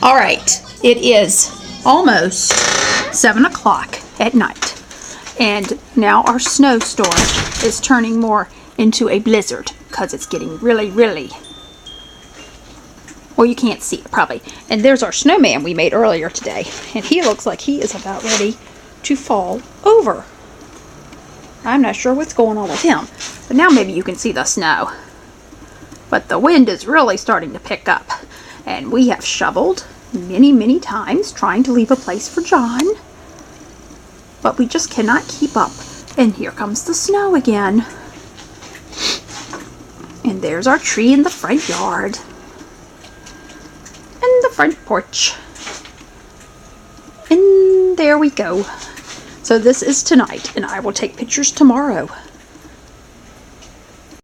All right, it is almost 7 o'clock at night, and now our snowstorm is turning more into a blizzard because it's getting really, really, well, you can't see it probably. And there's our snowman we made earlier today, and he looks like he is about ready to fall over. I'm not sure what's going on with him, but now maybe you can see the snow. But the wind is really starting to pick up, and we have shoveled many, many times trying to leave a place for John, but we just cannot keep up. And here comes the snow again. And there's our tree in the front yard and the front porch, and there we go. So this is tonight, and I will take pictures tomorrow.